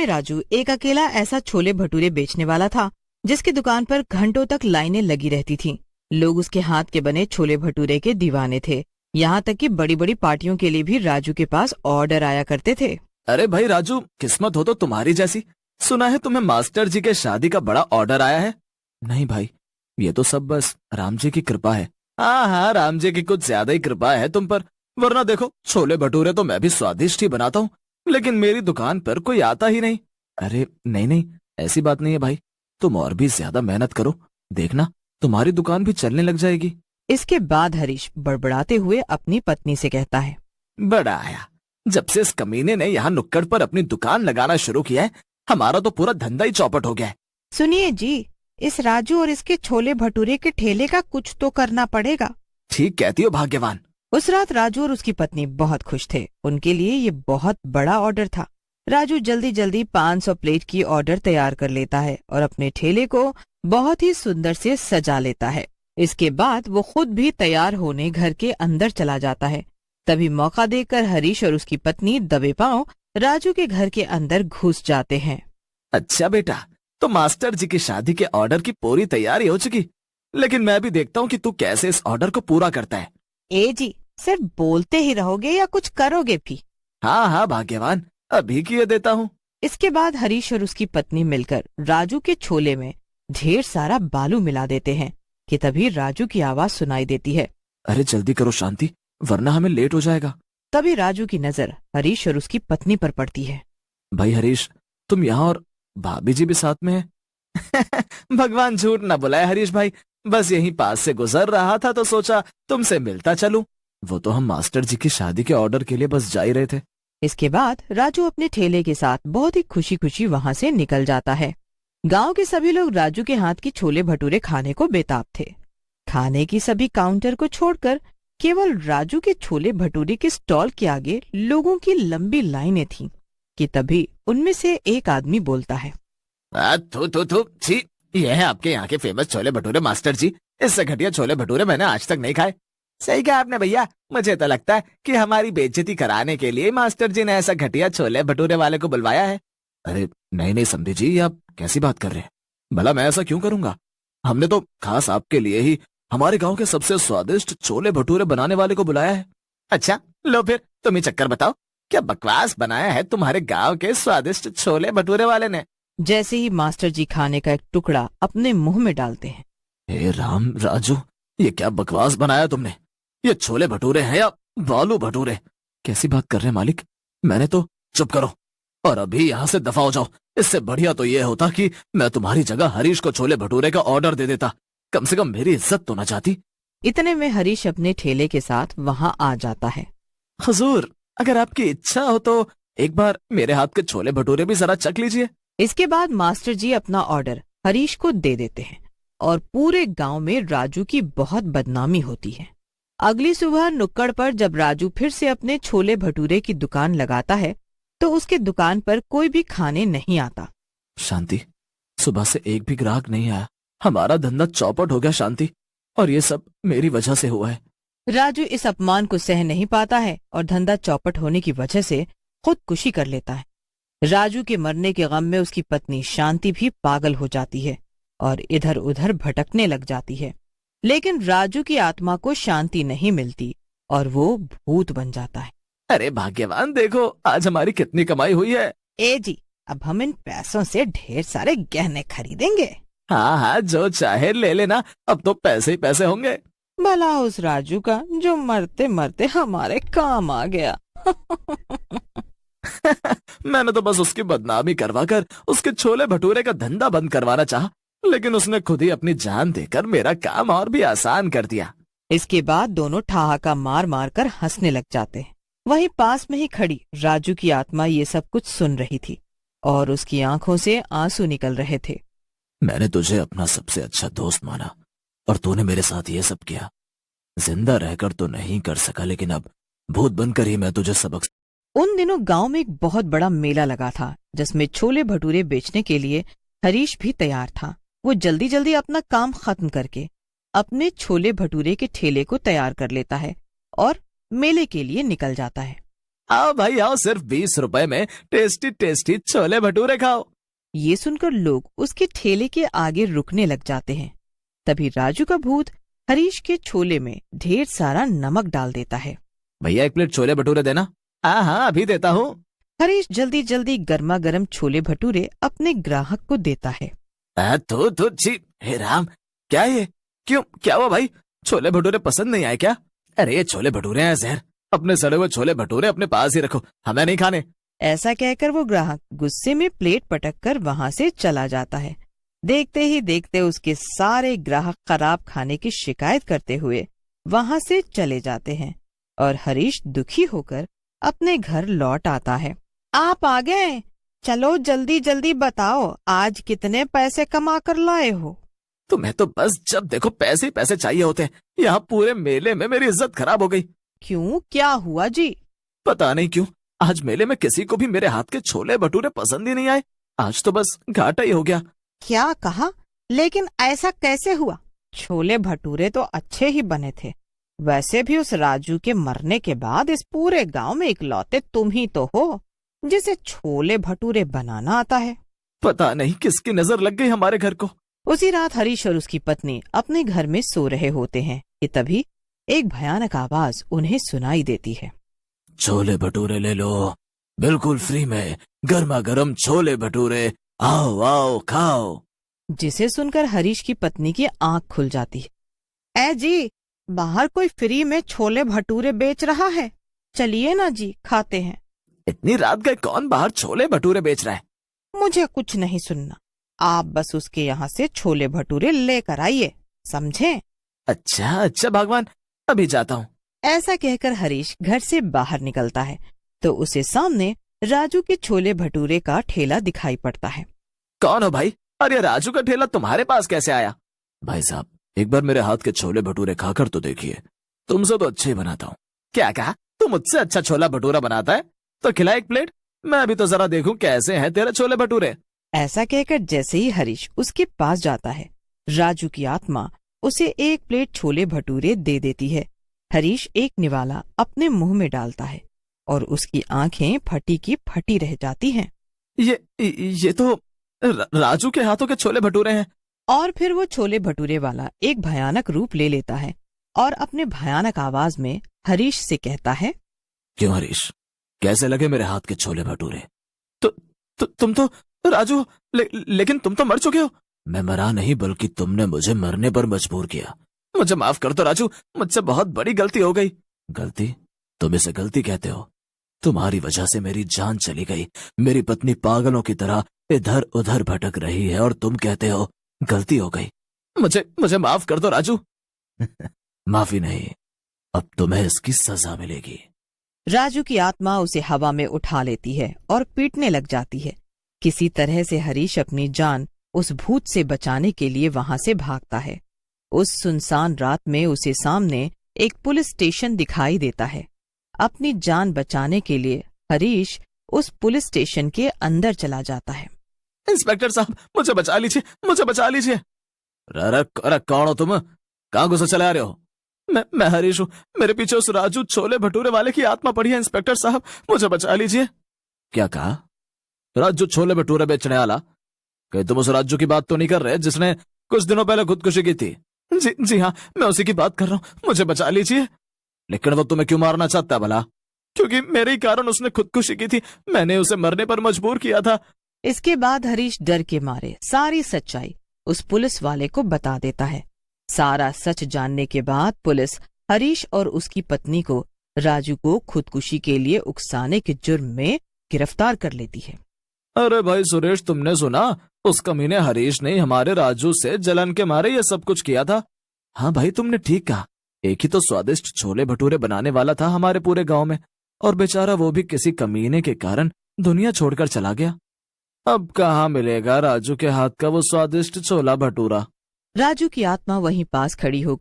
में राजू एक अकेला ऐसा छोले भटूरे बेचने वाला था जिसकी दुकान पर घंटों तक लाइनें लगी रहती थीं। लोग उसके हाथ के बने छोले भटूरे के दीवाने थे। यहाँ तक कि बड़ी बड़ी पार्टियों के लिए भी राजू के पास ऑर्डर आया करते थे। अरे भाई राजू, किस्मत हो तो तुम्हारी जैसी। सुना है तुम्हें मास्टर जी के शादी का बड़ा ऑर्डर आया है। नहीं भाई, ये तो सब बस राम जी की कृपा है। हाँ हाँ, राम जी की कुछ ज्यादा ही कृपा है तुम पर, वरना देखो छोले भटूरे तो मैं भी स्वादिष्ट ही बनाता हूँ, लेकिन मेरी दुकान पर कोई आता ही नहीं। अरे नहीं नहीं, ऐसी बात नहीं है भाई, तुम और भी ज्यादा मेहनत करो, देखना तुम्हारी दुकान भी चलने लग जाएगी। इसके बाद हरीश बड़बड़ाते हुए अपनी पत्नी से कहता है, बड़ा आया, जब से इस कमीने ने यहाँ नुक्कड़ पर अपनी दुकान लगाना शुरू किया है, हमारा तो पूरा धंधा ही चौपट हो गया है। सुनिए जी, इस राजू और इसके छोले भटूरे के ठेले का कुछ तो करना पड़ेगा। ठीक कहती हो भाग्यवान। उस रात राजू और उसकी पत्नी बहुत खुश थे। उनके लिए ये बहुत बड़ा ऑर्डर था। राजू जल्दी जल्दी 500 प्लेट की ऑर्डर तैयार कर लेता है और अपने ठेले को बहुत ही सुंदर से सजा लेता है। इसके बाद वो खुद भी तैयार होने घर के अंदर चला जाता है। तभी मौका देकर हरीश और उसकी पत्नी दबे पांव राजू के घर के अंदर घुस जाते हैं। अच्छा बेटा, तो मास्टर जी की शादी के ऑर्डर की पूरी तैयारी हो चुकी, लेकिन मैं भी देखता हूँ कि तू कैसे इस ऑर्डर को पूरा करता है। ए जी, सिर्फ बोलते ही रहोगे या कुछ करोगे भी? हाँ हाँ भाग्यवान, अभी किए देता हूँ। इसके बाद हरीश और उसकी पत्नी मिलकर राजू के छोले में ढेर सारा बालू मिला देते हैं कि तभी राजू की आवाज सुनाई देती है, अरे जल्दी करो शांति, वरना हमें लेट हो जाएगा। तभी राजू की नजर हरीश और उसकी पत्नी पर पड़ती है। भाई हरीश, तुम यहाँ और भाभी जी भी साथ में है। भगवान झूठ न बुलाए हरीश भाई, बस यहीं पास से गुजर रहा था तो सोचा तुमसे मिलता चलूं। वो तो हम मास्टर जी की शादी के ऑर्डर के लिए बस जा ही रहे थे। इसके बाद राजू अपने ठेले के साथ बहुत ही खुशी खुशी वहाँ से निकल जाता है। गांव के सभी लोग राजू के हाथ की छोले भटूरे खाने को बेताब थे। खाने की सभी काउंटर को छोड़कर केवल राजू के छोले भटूरे के स्टॉल के आगे लोगों की लंबी लाइनें थीं कि तभी उनमें से एक आदमी बोलता है, थू थू थू, छी, ये है आपके यहाँ के फेमस छोले भटूरे मास्टर जी। इससे घटिया छोले भटूरे मैंने आज तक नहीं खाए। सही कहा आपने भैया, मुझे तो लगता है कि हमारी बेइज्जती कराने के लिए मास्टर जी ने ऐसा घटिया छोले भटूरे वाले को बुलवाया है। अरे नहीं नहीं समझे जी, आप कैसी बात कर रहे हैं? भला मैं ऐसा क्यों करूंगा? हमने तो खास आपके लिए ही हमारे गांव के सबसे स्वादिष्ट छोले भटूरे बनाने वाले को बुलाया है। अच्छा लो फिर तुम ही चक्कर बताओ, क्या बकवास बनाया है तुम्हारे गांव के स्वादिष्ट छोले भटूरे वाले ने? जैसे ही मास्टर जी खाने का एक टुकड़ा अपने मुंह में डालते हैं, हे राम राजू, ये क्या बकवास बनाया तुमने? ये छोले भटूरे हैं या बालू भटूरे? कैसी बात कर रहे हैं मालिक? मैंने तो चुप करो और अभी यहाँ से दफा हो जाओ। इससे बढ़िया तो ये होता कि मैं तुम्हारी जगह हरीश को छोले भटूरे का ऑर्डर दे देता, कम से कम मेरी इज्जत तो न जाती। इतने में हरीश अपने ठेले के साथ वहाँ आ जाता है। हुजूर, अगर आपकी इच्छा हो तो एक बार मेरे हाथ के छोले भटूरे भी जरा चख लीजिए। इसके बाद मास्टर जी अपना ऑर्डर हरीश को दे देते हैं और पूरे गांव में राजू की बहुत बदनामी होती है। अगली सुबह नुक्कड़ पर जब राजू फिर से अपने छोले भटूरे की दुकान लगाता है तो उसके दुकान पर कोई भी खाने नहीं आता। शांति, सुबह से एक भी ग्राहक नहीं आया, हमारा धंधा चौपट हो गया शांति, और ये सब मेरी वजह से हुआ है। राजू इस अपमान को सह नहीं पाता है और धंधा चौपट होने की वजह से खुदकुशी कर लेता है। राजू के मरने के गम में उसकी पत्नी शांति भी पागल हो जाती है और इधर उधर भटकने लग जाती है, लेकिन राजू की आत्मा को शांति नहीं मिलती और वो भूत बन जाता है। अरे भाग्यवान, देखो आज हमारी कितनी कमाई हुई है। ए जी, अब हम इन पैसों से ढेर सारे गहने खरीदेंगे। हाँ हाँ, जो चाहे ले लेना, अब तो पैसे ही पैसे होंगे। भला उस राजू का जो मरते मरते हमारे काम आ गया। मैंने तो बस उसकी बदनामी करवाकर उसके छोले भटूरे का धंधा बंद करवाना चाहा, लेकिन उसने खुद ही अपनी जान देकर मेरा काम और भी आसान कर दिया। इसके बाद दोनों ठहाका मार मार कर हंसने लग जाते हैं। वहीं पास में ही खड़ी राजू की आत्मा ये सब कुछ सुन रही थी और उसकी आंखों से आंसू निकल रहे थे। मैंने तुझे अपना सबसे अच्छा दोस्त माना और तूने मेरे साथ ये सब किया। जिंदा रहकर तो नहीं कर सका, लेकिन अब भूत बनकर ही मैं तुझे सबक। उन दिनों गांव में एक बहुत बड़ा मेला लगा था जिसमें छोले भटूरे बेचने के लिए हरीश भी तैयार था। वो जल्दी जल्दी अपना काम खत्म करके अपने छोले भटूरे के ठेले को तैयार कर लेता है और मेले के लिए निकल जाता है। आओ भाई आओ, सिर्फ 20 रुपए में टेस्टी टेस्टी छोले भटूरे खाओ। ये सुनकर लोग उसके ठेले के आगे रुकने लग जाते हैं। तभी राजू का भूत हरीश के छोले में ढेर सारा नमक डाल देता है। भैया 1 प्लेट छोले भटूरे देना। हाँ अभी देता हूँ। हरीश जल्दी जल्दी गर्मा गर्म छोले भटूरे अपने ग्राहक को देता है। तो छी, हे राम, क्या ये? क्यों, क्या हुआ भाई? छोले भटूरे पसंद नहीं आए क्या? अरे ये छोले भटूरे हैं जहर, अपने सड़े हुए छोले भटूरे अपने पास ही रखो, हमें नहीं खाने। ऐसा कहकर वो ग्राहक गुस्से में प्लेट पटक कर वहाँ से चला जाता है। देखते ही देखते उसके सारे ग्राहक खराब खाने की शिकायत करते हुए वहाँ से चले जाते हैं और हरीश दुखी होकर अपने घर लौट आता है। आप आ गए, चलो जल्दी जल्दी बताओ आज कितने पैसे कमा कर लाए हो? तुम्हें तो बस जब देखो पैसे ही पैसे चाहिए होते हैं। यहाँ पूरे मेले में मेरी इज्जत खराब हो गई। क्यों, क्या हुआ जी? पता नहीं क्यों आज मेले में किसी को भी मेरे हाथ के छोले भटूरे पसंद ही नहीं आए। आज तो बस घाटा ही हो गया। क्या कहा? लेकिन ऐसा कैसे हुआ? छोले भटूरे तो अच्छे ही बने थे। वैसे भी उस राजू के मरने के बाद इस पूरे गांव में इकलौते तुम ही तो हो जिसे छोले भटूरे बनाना आता है। पता नहीं किसकी नजर लग गई हमारे घर को। उसी रात हरीश और उसकी पत्नी अपने घर में सो रहे होते हैं कि तभी एक भयानक आवाज उन्हें सुनाई देती है। छोले भटूरे ले लो, बिल्कुल फ्री में, गर्मा गर्म छोले भटूरे, आओ आओ खाओ। जिसे सुनकर हरीश की पत्नी की आंख खुल जाती है। ए जी, बाहर कोई फ्री में छोले भटूरे बेच रहा है, चलिए ना जी खाते हैं। इतनी रात गए कौन बाहर छोले भटूरे बेच रहा है? मुझे कुछ नहीं सुनना, आप बस उसके यहाँ से छोले भटूरे लेकर आइए, समझे? अच्छा अच्छा भगवान, अभी जाता हूँ। ऐसा कहकर हरीश घर से बाहर निकलता है तो उसे सामने राजू के छोले भटूरे का ठेला दिखाई पड़ता है। कौन हो भाई? अरे राजू का ठेला तुम्हारे पास कैसे आया? भाई साहब एक बार मेरे हाथ के छोले भटूरे खाकर तो देखिए, तुमसे तो अच्छे ही बनाता हूँ। क्या कहा? तू मुझसे अच्छा छोला भटूरा बनाता है? तो खिला 1 प्लेट, मैं भी तो जरा देखूं कैसे हैं तेरे छोले भटूरे। ऐसा कहकर जैसे ही हरीश उसके पास जाता है, राजू की आत्मा उसे 1 प्लेट छोले भटूरे दे देती है। हरीश एक निवाला अपने मुंह में डालता है और उसकी आंखें फटी की फटी रह जाती हैं। ये तो राजू के हाथों के छोले भटूरे हैं। और फिर वो छोले भटूरे वाला एक भयानक रूप ले लेता है और अपने भयानक आवाज में हरीश से कहता है, क्यों हरीश, कैसे लगे मेरे हाथ के छोले भटूरे? तुम तो राजू, लेकिन तुम तो मर चुके हो। मैं मरा नहीं, बल्कि तुमने मुझे मरने पर मजबूर किया। मुझे माफ कर दो राजू, मुझसे बहुत बड़ी गलती हो गई। गलती? तुम इसे गलती कहते हो? तुम्हारी वजह से मेरी जान चली गई, मेरी पत्नी पागलों की तरह इधर उधर भटक रही है और तुम कहते हो गलती हो गई। मुझे माफ कर दो राजू। माफी नहीं, अब तुम्हें इसकी सजा मिलेगी। राजू की आत्मा उसे हवा में उठा लेती है और पीटने लग जाती है। किसी तरह से हरीश अपनी जान उस भूत से बचाने के लिए वहां से भागता है। उस सुनसान रात में उसे सामने एक पुलिस स्टेशन दिखाई देता है। अपनी जान बचाने के लिए हरीश उस पुलिस स्टेशन के अंदर चला जाता है। इंस्पेक्टर साहब मुझे बचा लीजिए, मुझे बचा लीजिए। अरे कौन हो तुम? कहाँ गुस्सा चला रहे हो? मैं हरीश हूँ, मेरे पीछे उस राजू छोले भटूरे वाले की आत्मा पड़ी है। इंस्पेक्टर साहब मुझे बचा लीजिए। क्या कहा? राजू छोले भटूरे बेचने वाला? कहीं तुम उस राजू की बात तो नहीं कर रहे जिसने कुछ दिनों पहले खुदकुशी की थी? जी हाँ, मैं उसी की बात कर रहा हूँ, मुझे बचा लीजिए। लेकिन वो तुम्हें क्यों मारना चाहता है भला? क्योंकि मेरे ही कारण उसने खुदकुशी की थी, मैंने उसे मरने पर मजबूर किया था। इसके बाद हरीश डर के मारे सारी सच्चाई उस पुलिस वाले को बता देता है। सारा सच जानने के बाद पुलिस हरीश और उसकी पत्नी को राजू को खुदकुशी के लिए उकसाने के जुर्म में गिरफ्तार कर लेती है। अरे भाई सुरेश, तुमने सुना? उस कमीने हरीश ने हमारे राजू से जलन के मारे ये सब कुछ किया था। हाँ भाई तुमने ठीक कहा, एक ही तो स्वादिष्ट छोले भटूरे बनाने वाला था हमारे पूरे गांव में, और बेचारा वो भी किसी कमीने के कारण दुनिया छोड़कर चला गया। अब कहाँ मिलेगा राजू के हाथ का वो स्वादिष्ट छोला भटूरा? राजू की आत्मा वहीं पास खड़ी होकर